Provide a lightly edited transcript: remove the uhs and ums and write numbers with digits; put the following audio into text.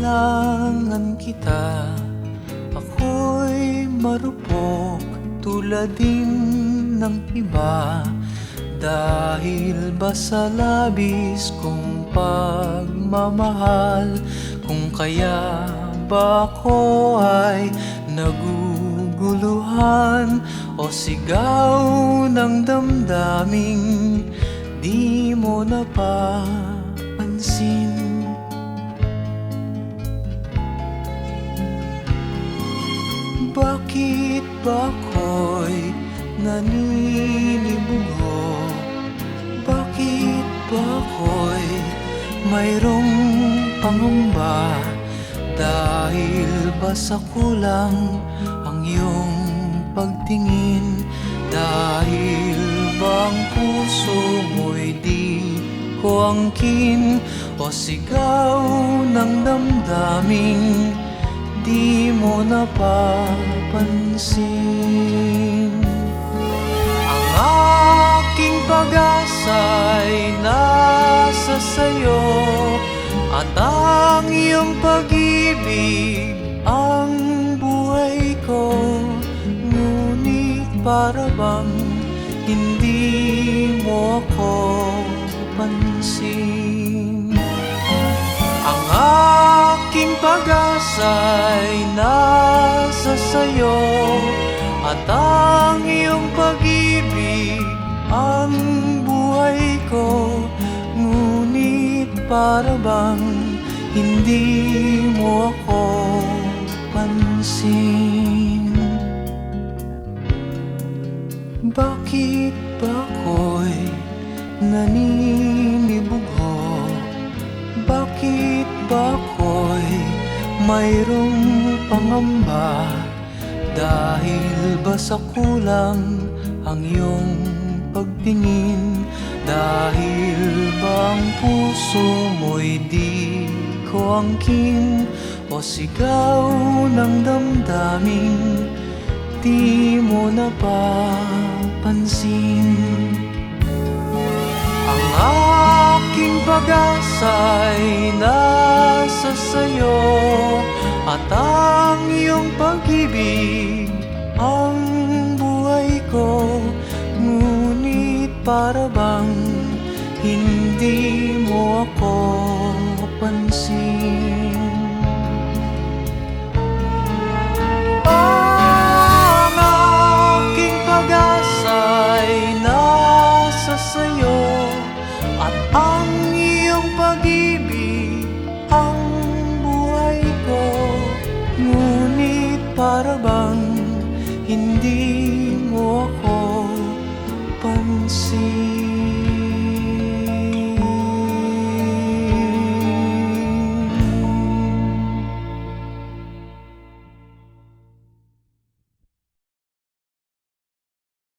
kailangan kita. Ako'y marupok tulad din ng iba, dahil ba sa labis kong pagmamahal? Kung kaya ba ako ay naguguluhan o sigaw ng damdaming di mo napapansin? Bakit ba ako'y naninibugo? Bakit ba ako'y mayroong pangamba? Dahil ba sa kulang ang iyong pagtingin? Dahil ba ang puso mo'y di ko angkin? O sigaw ng damdaming di mo napapansin? Ang aking pag-asa'y nasa sayo, at ang iyong pag-ibig ang buhay ko. Ngunit para bang hindi mo ako pansin? Ang aking pag-asa'y nasa sayo, at ang iyong pag-ibig ang buhay ko. Ngunit para bang hindi mo ako pansin? Bakit ba ako'y naninibugo? Bakit ba ako'y mayroong pangamba? Dahil ba sa kulang ang iyong pagtingin? Dahil ba ang puso mo'y di ko angkin? O sigaw ng damdaming di mo napapansin? Ang aking pag-asa'y nasa sayo, at ang iyong pag-ibig ang buhay ko. Ngunit para bang hindi mo ako pansin?